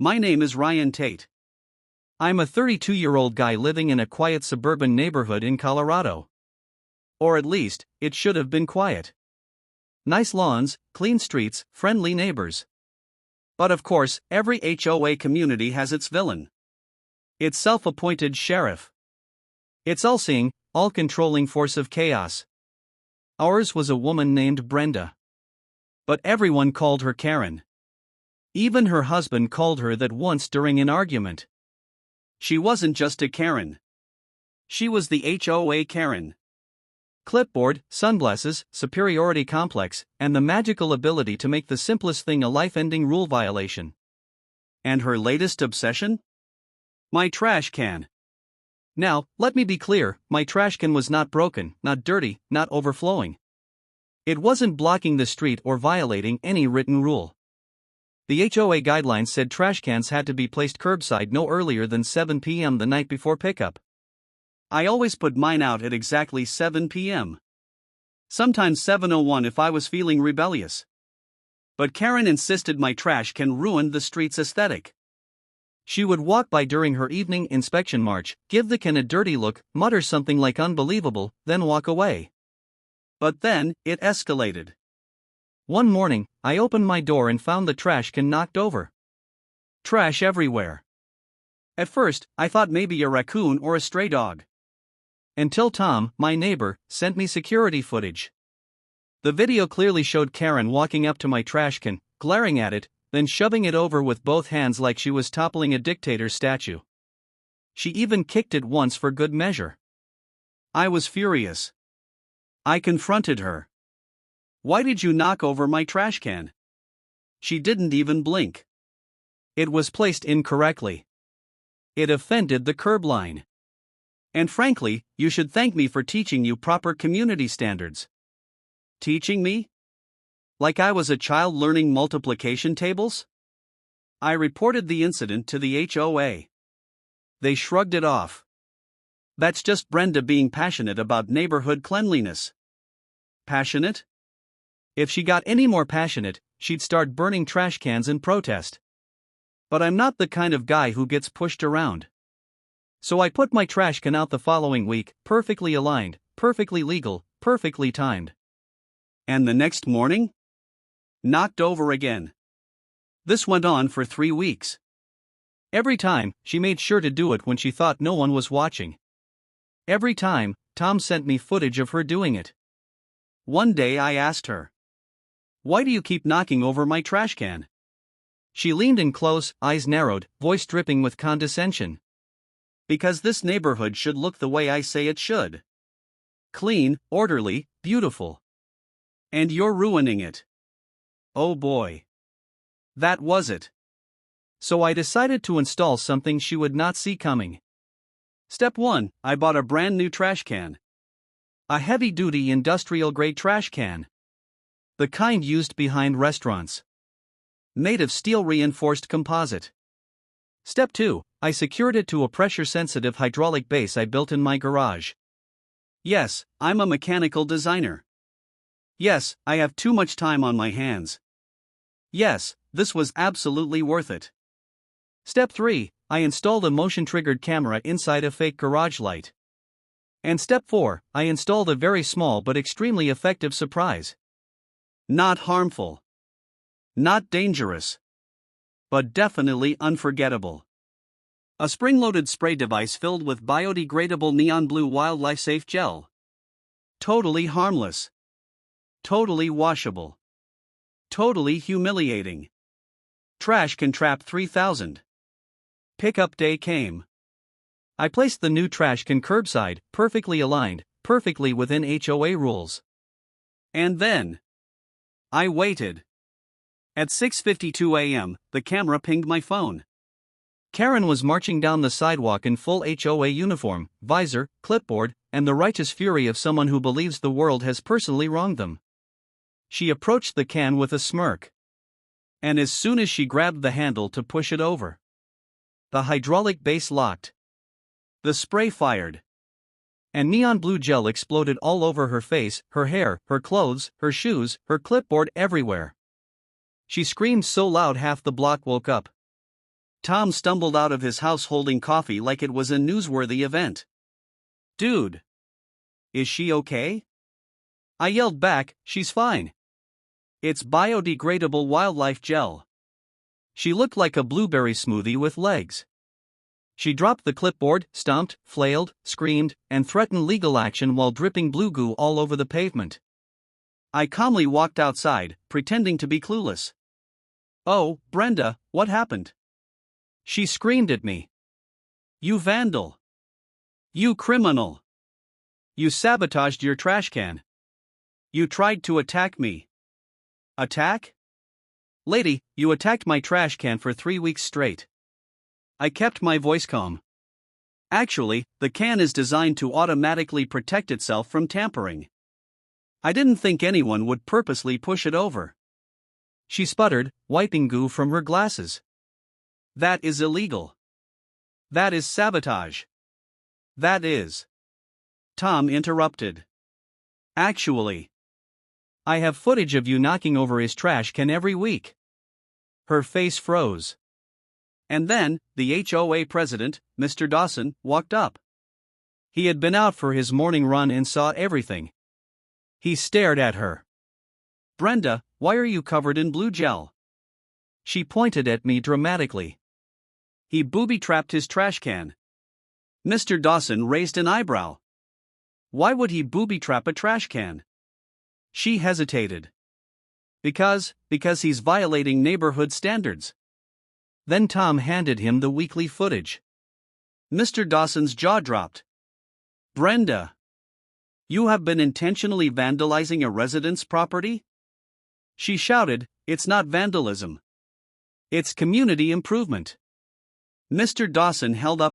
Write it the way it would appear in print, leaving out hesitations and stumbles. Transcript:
My name is Ryan Tate. I'm a 32-year-old guy living in a quiet suburban neighborhood in Colorado. Or at least, it should have been quiet. Nice lawns, clean streets, friendly neighbors. But of course, every HOA community has its villain. Its self-appointed sheriff. Its all-seeing, all-controlling force of chaos. Ours was a woman named Brenda. But everyone called her Karen. Even her husband called her that once during an argument. She wasn't just a Karen. She was the HOA Karen. Clipboard, sunglasses, superiority complex, and the magical ability to make the simplest thing a life-ending rule violation. And her latest obsession? My trash can. Now, let me be clear, my trash can was not broken, not dirty, not overflowing. It wasn't blocking the street or violating any written rule. The HOA guidelines said trash cans had to be placed curbside no earlier than 7 p.m. the night before pickup. I always put mine out at exactly 7 p.m. Sometimes 7:01 if I was feeling rebellious. But Karen insisted my trash can ruined the street's aesthetic. She would walk by during her evening inspection march, give the can a dirty look, mutter something like unbelievable, then walk away. But then, it escalated. One morning, I opened my door and found the trash can knocked over. Trash everywhere. At first, I thought maybe a raccoon or a stray dog. Until Tom, my neighbor, sent me security footage. The video clearly showed Karen walking up to my trash can, glaring at it, then shoving it over with both hands like she was toppling a dictator's statue. She even kicked it once for good measure. I was furious. I confronted her. Why did you knock over my trash can? She didn't even blink. It was placed incorrectly. It offended the curb line. And frankly, you should thank me for teaching you proper community standards. Teaching me? Like I was a child learning multiplication tables? I reported the incident to the HOA. They shrugged it off. That's just Brenda being passionate about neighborhood cleanliness. Passionate? If she got any more passionate, she'd start burning trash cans in protest. But I'm not the kind of guy who gets pushed around. So I put my trash can out the following week, perfectly aligned, perfectly legal, perfectly timed. And the next morning? Knocked over again. This went on for 3 weeks. Every time, she made sure to do it when she thought no one was watching. Every time, Tom sent me footage of her doing it. One day I asked her, "Why do you keep knocking over my trash can?" She leaned in close, eyes narrowed, voice dripping with condescension. Because this neighborhood should look the way I say it should. Clean, orderly, beautiful. And you're ruining it. Oh boy. That was it. So I decided to install something she would not see coming. Step 1, I bought a brand new trash can. A heavy-duty industrial-grade trash can. The kind used behind restaurants. Made of steel-reinforced composite. Step 2, I secured it to a pressure-sensitive hydraulic base I built in my garage. Yes, I'm a mechanical designer. Yes, I have too much time on my hands. Yes, this was absolutely worth it. Step 3, I installed a motion-triggered camera inside a fake garage light. And step 4, I installed a very small but extremely effective surprise. Not harmful. Not dangerous. But definitely unforgettable. A spring-loaded spray device filled with biodegradable neon blue wildlife-safe gel. Totally harmless. Totally washable. Totally humiliating. Trash can trap 3,000. Pickup day came. I placed the new trash can curbside, perfectly aligned, perfectly within HOA rules. And then I waited. At 6:52 a.m., the camera pinged my phone. Karen was marching down the sidewalk in full HOA uniform, visor, clipboard, and the righteous fury of someone who believes the world has personally wronged them. She approached the can with a smirk. And as soon as she grabbed the handle to push it over, the hydraulic base locked. The spray fired. And neon blue gel exploded all over her face, her hair, her clothes, her shoes, her clipboard, everywhere. She screamed so loud half the block woke up. Tom stumbled out of his house holding coffee like it was a newsworthy event. Dude! Is she okay? I yelled back, she's fine. It's biodegradable wildlife gel. She looked like a blueberry smoothie with legs. She dropped the clipboard, stomped, flailed, screamed, and threatened legal action while dripping blue goo all over the pavement. I calmly walked outside, pretending to be clueless. Oh, Brenda, what happened? She screamed at me. You vandal! You criminal! You sabotaged your trash can. You tried to attack me. Attack? Lady, you attacked my trash can for 3 weeks straight. I kept my voice calm. Actually, the can is designed to automatically protect itself from tampering. I didn't think anyone would purposely push it over. She sputtered, wiping goo from her glasses. That is illegal. That is sabotage. That is. Tom interrupted. Actually, I have footage of you knocking over his trash can every week. Her face froze. And then, the HOA president, Mr. Dawson, walked up. He had been out for his morning run and saw everything. He stared at her. Brenda, why are you covered in blue gel? She pointed at me dramatically. He booby-trapped his trash can. Mr. Dawson raised an eyebrow. Why would he booby-trap a trash can? She hesitated. Because he's violating neighborhood standards. Then Tom handed him the weekly footage. Mr. Dawson's jaw dropped. Brenda! You have been intentionally vandalizing a resident's property? She shouted, it's not vandalism. It's community improvement. Mr. Dawson held up